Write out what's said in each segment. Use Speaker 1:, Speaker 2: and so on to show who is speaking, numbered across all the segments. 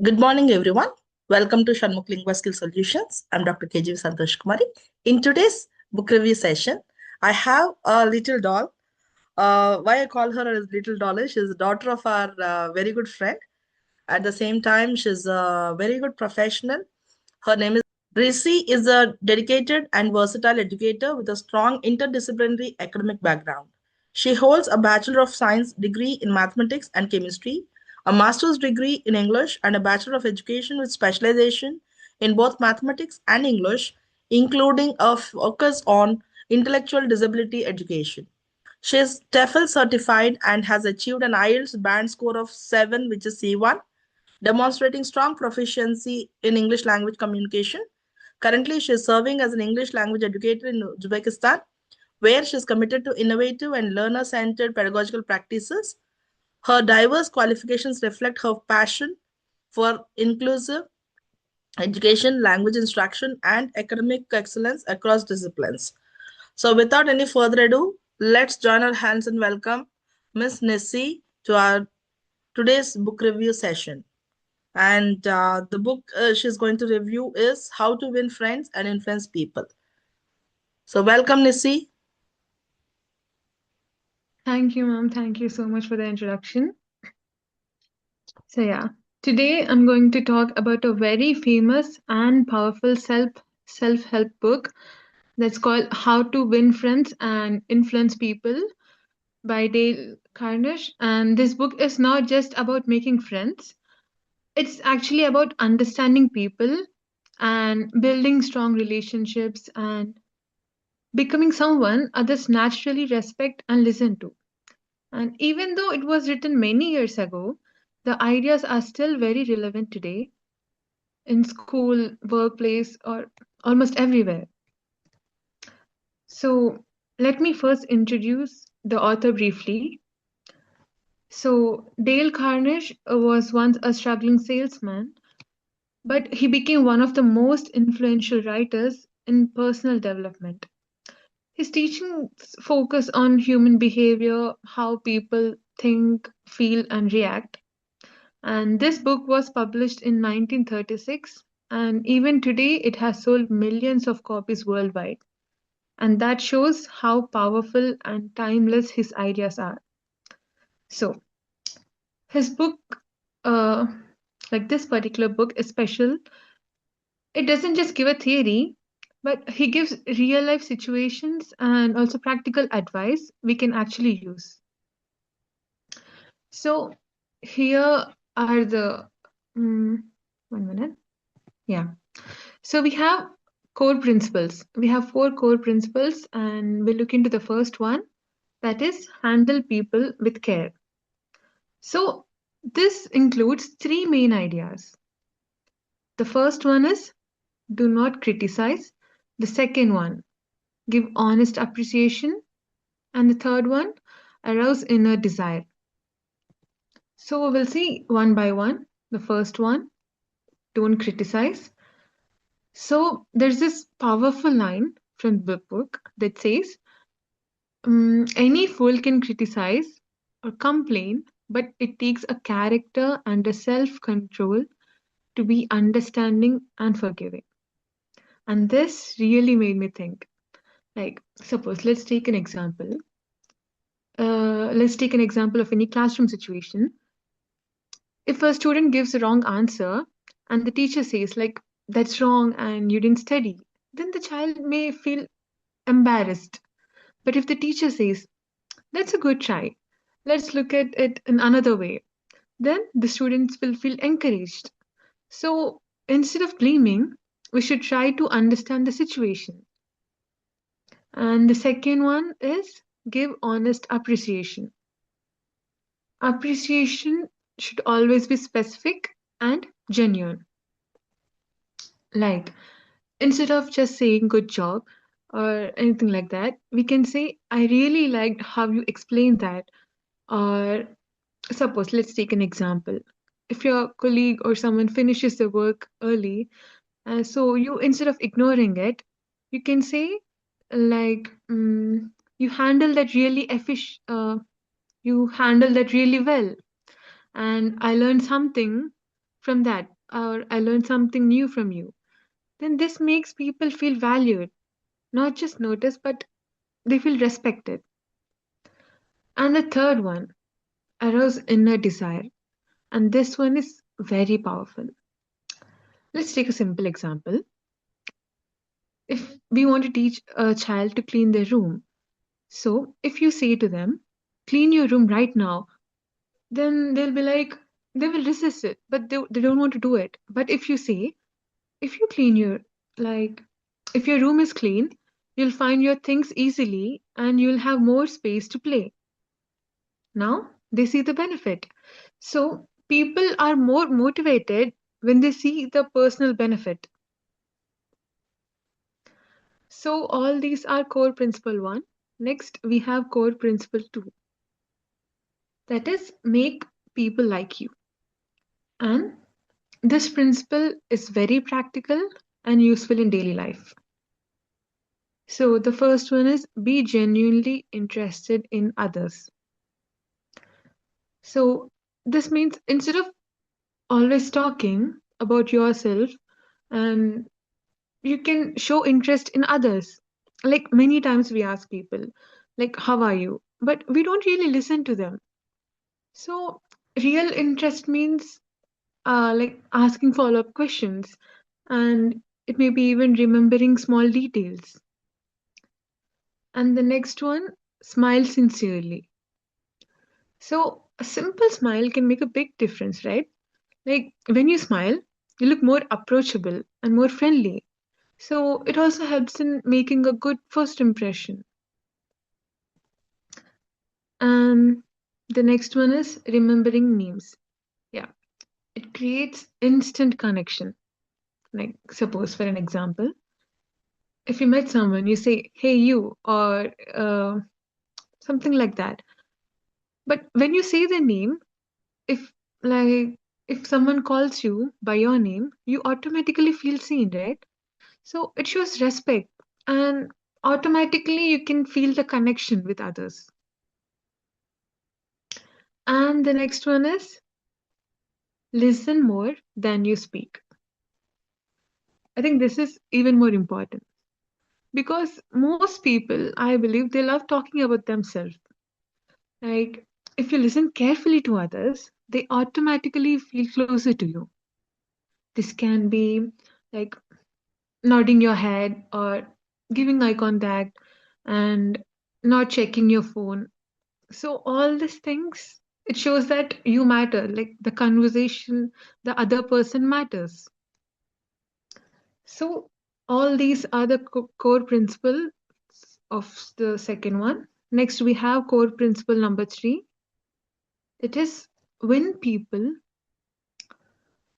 Speaker 1: Good morning, everyone. Welcome to Shanmukh Linguaskill Solutions. I'm Dr. KG Santosh Kumari. In today's book review session, I have a little doll. Why I call her a little doll is she's the daughter of our very good friend. At the same time, she's a very good professional. Her name is Nissi is a dedicated and versatile educator with a strong interdisciplinary academic background. She holds a Bachelor of Science degree in mathematics and chemistry, a master's degree in English, and a Bachelor of Education with specialization in both mathematics and English, including a focus on intellectual disability education. She is TEFL certified and has achieved an IELTS band score of 7, which is C1, demonstrating strong proficiency in English language communication. Currently, she is serving as an English language educator in Uzbekistan, where she is committed to innovative and learner centered pedagogical practices. Her diverse qualifications reflect her passion for inclusive education, language instruction, and academic excellence across disciplines. So, without any further ado, let's join our hands and welcome Miss Nissi to our today's book review session. And the book she's going to review is How to Win Friends and Influence People. So, welcome, Nissi.
Speaker 2: Thank you, ma'am. Thank you so much for the introduction. Today I'm going to talk about a very famous and powerful self-help book that's called How to Win Friends and Influence People by Dale Carnegie. And this book is not just about making friends. It's actually about understanding people and building strong relationships and becoming someone others naturally respect and listen to. And even though it was written many years ago, the ideas are still very relevant today in school, workplace, or almost everywhere. So, let me first introduce the author briefly. So, Dale Carnegie was once a struggling salesman, but he became one of the most influential writers in personal development. His teachings focus on human behavior, how people think, feel, and react. And this book was published in 1936, and even today it has sold millions of copies worldwide. And that shows how powerful and timeless his ideas are. So, his book, uh, like this particular book, is special. It doesn't just give a theory, but he gives real life situations and also practical advice we can actually use. So, here are the. mm, 1 minute. Yeah. So we have core principles. We have four core principles, and we'll look into the first one, that is handle people with care. So this includes three main ideas. The first one is do not criticize. The second one, give honest appreciation. And the third one, arouse inner desire. So we'll see one by one. The first one, don't criticize. So there's this powerful line from the book that says, any fool can criticize or complain, but it takes a character and a self control to be understanding and forgiving. And this really made me think. Like, suppose, let's take an example. Let's take an example of any classroom situation. If a student gives a wrong answer and the teacher says, like, that's wrong and you didn't study, then the child may feel embarrassed. But if the teacher says, that's a good try, let's look at it in another way, then the students will feel encouraged. So instead of blaming, we should try to understand the situation. And the second one is give honest appreciation. Appreciation should always be specific and genuine. Like, instead of just saying good job or anything like that, we can say, I really liked how you explained that. Or suppose, let's take an example. If your colleague or someone finishes the work early, so you instead of ignoring it, you can say like, you handle that really you handle that really well, and I learned something from that, or I learned something new from you, then this makes people feel valued, not just noticed, but they feel respected. And the third one, arouse inner desire. And this one is very powerful. Let's take a simple example. If we want to teach a child to clean their room, so if you say to them, clean your room right now, then they'll be like, they will resist it, but they don't want to do it. But if you say, if you clean your, like, if your room is clean, you'll find your things easily and you'll have more space to play. Now they see the benefit. So people are more motivated when they see the personal benefit. So all these are core principle 1. Next, we have core principle 2. That is, make people like you. And this principle is very practical and useful in daily life. So the first one is be genuinely interested in others. So this means instead of always talking about yourself, and you can show interest in others. Like many times we ask people, like, how are you? But we don't really listen to them. So real interest means like asking follow-up questions, and it may be even remembering small details. And the next one, smile sincerely. So a simple smile can make a big difference, right? Like when you smile, you look more approachable and more friendly. So it also helps in making a good first impression. And the next one is remembering names. Yeah, it creates instant connection. Like, suppose for an example, if you met someone, you say, hey, you, or something like that. But when you say their name, if like if someone calls you by your name, you automatically feel seen, right? So it shows respect, and automatically you can feel the connection with others. And the next one is listen more than you speak. I think this is even more important because most people, I believe, they love talking about themselves. Like, if you listen carefully to others, they automatically feel closer to you. This can be like nodding your head or giving eye contact and not checking your phone. So, all these things, it shows that you matter, like the conversation, the other person matters. So, all these are the core principles of the second one. Next, we have core principle number 3. It is win people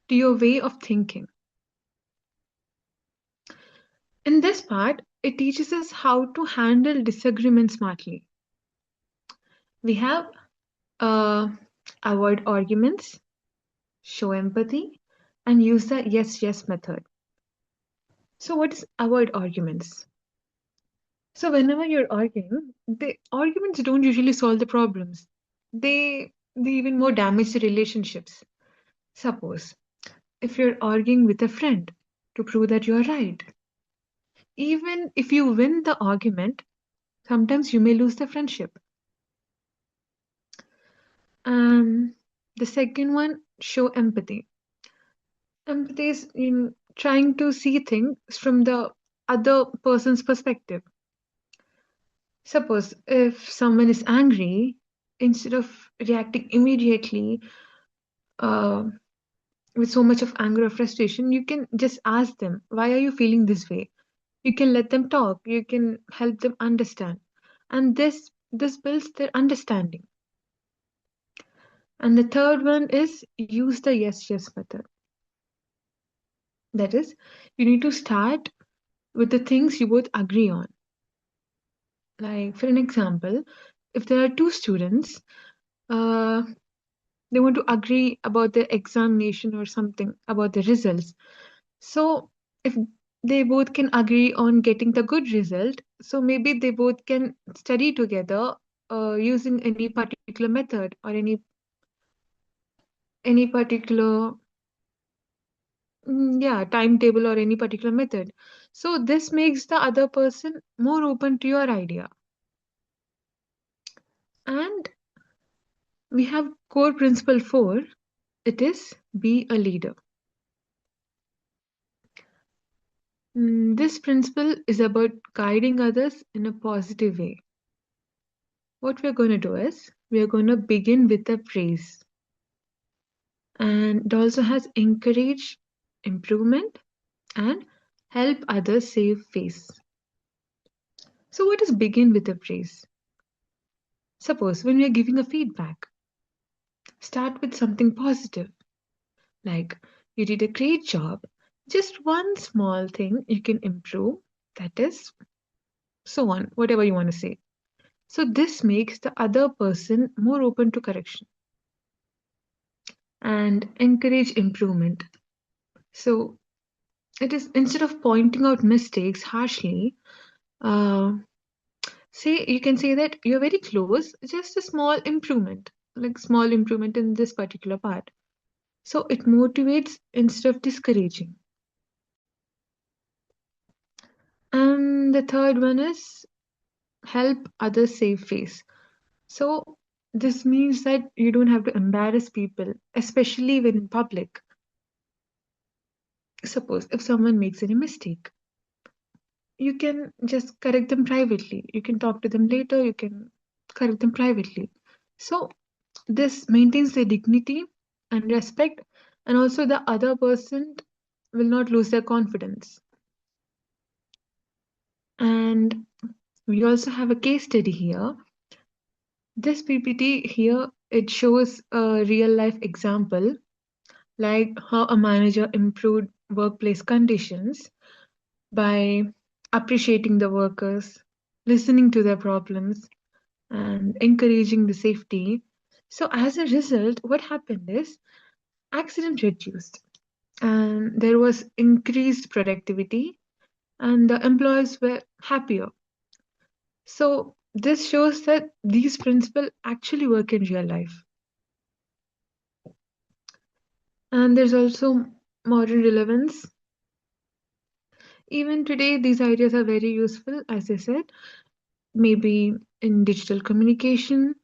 Speaker 2: to your way of thinking. In this part, it teaches us how to handle disagreements smartly. We have avoid arguments, show empathy, and use the yes yes method. So, what is avoid arguments? So, whenever you're arguing, the arguments don't usually solve the problems. They even more damage the relationships. Suppose if you're arguing with a friend to prove that you're right, even if you win the argument, sometimes you may lose the friendship. And the second one, show empathy. Empathy is in trying to see things from the other person's perspective. Suppose if someone is angry, instead of reacting immediately uh, with so much of anger or frustration, you can just ask them, why are you feeling this way? You can let them talk, you can help them understand. And this builds their understanding. And the third one is use the yes yes method. That is, you need to start with the things you both agree on. Like, for an example, if there are two students, uh, they want to agree about the examination or something about the results. So, if they both can agree on getting the good result, so maybe they both can study together using any particular method or any particular yeah, timetable or any particular method. So this makes the other person more open to your idea. And we have core principle 4. It is be a leader. This principle is about guiding others in a positive way. What we're going to do is we're going to begin with a praise, and it also has encourage improvement and help others save face. So, what is begin with a praise? Suppose when we are giving a feedback, start with something positive, like you did a great job, just one small thing you can improve, that is, so on, whatever you want to say. So, this makes the other person more open to correction and encourage improvement. So, it is instead of pointing out mistakes harshly, uh, say you can say that you're very close, just a small improvement, like small improvement in this particular part. So it motivates instead of discouraging. And the third one is help others save face. So this means that you don't have to embarrass people, especially when in public. Suppose if someone makes any mistake, you can just correct them privately. You can talk to them later, you can correct them privately. So this maintains their dignity and respect, and also the other person will not lose their confidence. And we also have a case study here. This PPT here, it shows a real life example, like how a manager improved workplace conditions by appreciating the workers, listening to their problems, and encouraging the safety. So as a result, what happened is accident reduced, and there was increased productivity, and the employees were happier. So this shows that these principles actually work in real life. And there's also modern relevance. Even today, these ideas are very useful, as I said. Maybe in digital communication,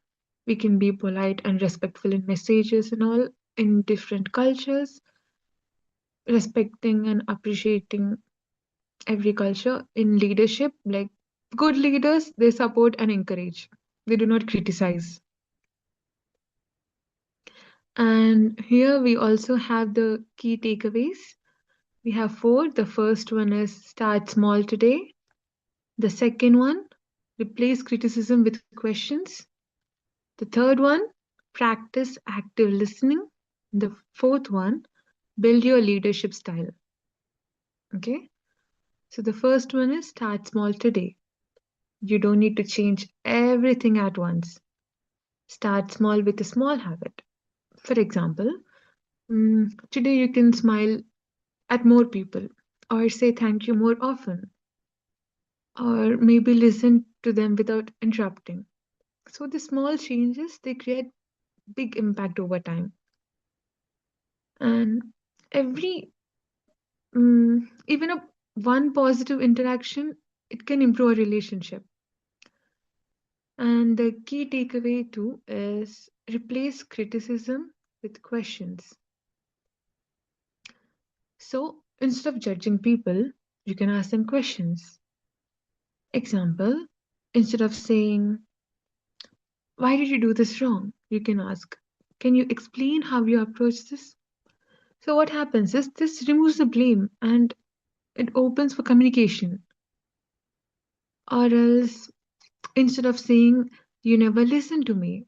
Speaker 2: we can be polite and respectful in messages and all in different cultures, respecting and appreciating every culture. In leadership, like good leaders, they support and encourage, they do not criticize. And here we also have the key takeaways. We have four. The first one is start small today. The second one, replace criticism with questions. The third one, practice active listening. The fourth one, build your leadership style. Okay. So the first one is start small today. You don't need to change everything at once. Start small with a small habit. For example, today you can smile at more people, or say thank you more often, or maybe listen to them without interrupting. So the small changes, they create big impact over time. And every even a one positive interaction, it can improve a relationship. And the key takeaway too is replace criticism with questions. So instead of judging people, you can ask them questions. Example, instead of saying, why did you do this wrong? You can ask, can you explain how you approach this? So, what happens is this removes the blame and it opens for communication. Or else, instead of saying, you never listen to me,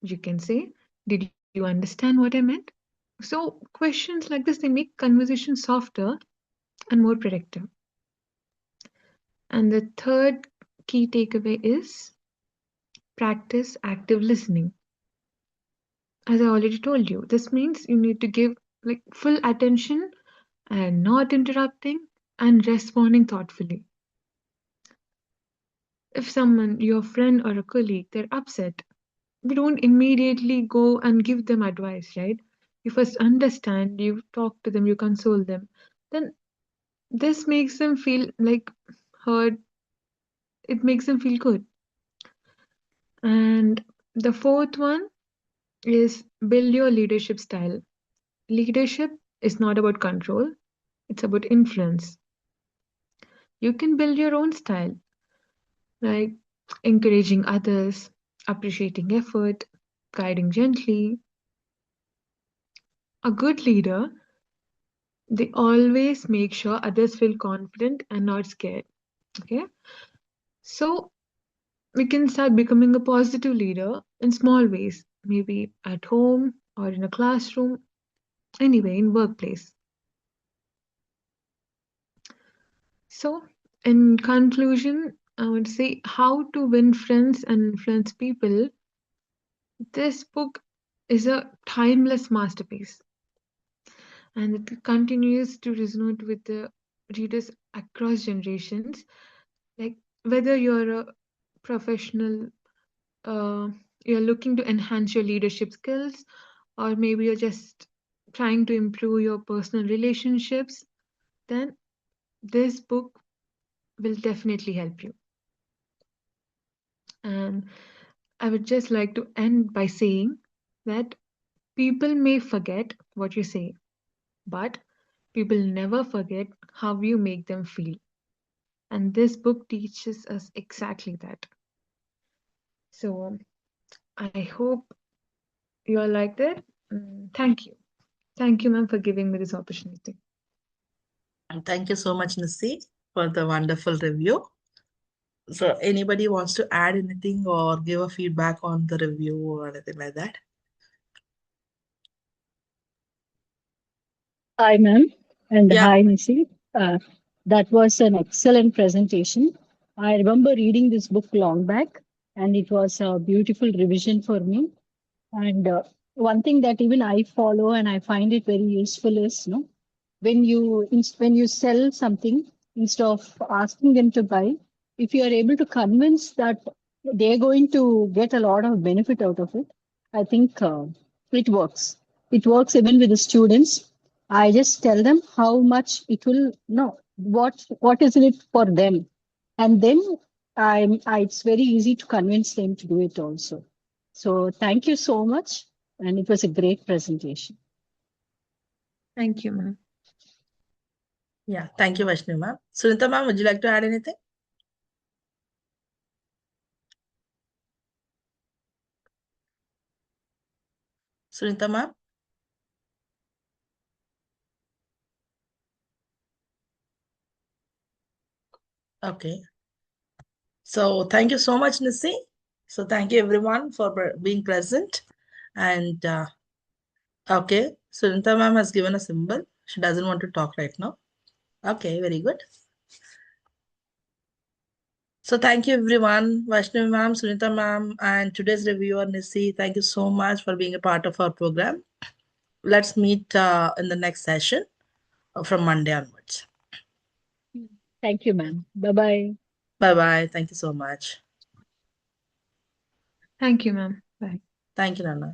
Speaker 2: you can say, did you understand what I meant? So, questions like this, they make conversation softer and more productive. And the third key takeaway is practice active listening. As I already told you, this means you need to give like full attention and not interrupting and responding thoughtfully. If someone, your friend or a colleague, they're upset, we don't immediately go and give them advice, right? you first understand, you talk to them, you console them, then this makes them feel like heard, it makes them feel good. And the fourth one is build your leadership style. Leadership is not about control, it's about influence. You can build your own style, like encouraging others, appreciating effort, guiding gently. A good leader, they always make sure others feel confident and not scared. Okay? So we can start becoming a positive leader in small ways, maybe at home or in a classroom, anyway, in workplace. So, in conclusion, I would say how to win friends and influence people. This book is a timeless masterpiece and it continues to resonate with the readers across generations. Like whether you're a professional, uh, you're looking to enhance your leadership skills, or maybe you're just trying to improve your personal relationships, then this book will definitely help you. And I would just like to end by saying that people may forget what you say, but people never forget how you make them feel. And this book teaches us exactly that. So I hope you all liked it. Thank you. Thank you, ma'am, for giving me this opportunity.
Speaker 1: And thank you so much, Nissi, for the wonderful review. So, anybody wants to add anything or give a feedback on the review or anything like that?
Speaker 3: Hi, ma'am, and
Speaker 1: Yeah.
Speaker 3: hi, Nissi. Uh, that was an excellent presentation. I remember reading this book long back, and it was a beautiful revision for me. And one thing that even I follow and I find it very useful is, when you sell something, instead of asking them to buy, if you are able to convince that they're going to get a lot of benefit out of it, I think it works. It works even with the students. I just tell them how much it will, no, what is in it for them, and then it's very easy to convince them to do it also. So thank you so much, and it was a great presentation.
Speaker 2: Thank you, ma'am.
Speaker 1: Yeah. Thank you, Vaishnavi ma'am. Sunita ma'am, would you like to add anything? Sunita ma'am? Okay. So, thank you so much, Nissi. So, thank you everyone for being present. And okay, Sunita ma'am has given a symbol. She doesn't want to talk right now. Okay, very good. So thank you everyone, Vaishnavi ma'am, Sunita ma'am, and today's reviewer Nissi. Thank you so much for being a part of our program. Let's meet in the next session from Monday onwards.
Speaker 3: Thank you, ma'am. Bye bye.
Speaker 1: Bye bye. Thank you so much.
Speaker 2: Thank you, ma'am. Bye.
Speaker 1: Thank you, Nana.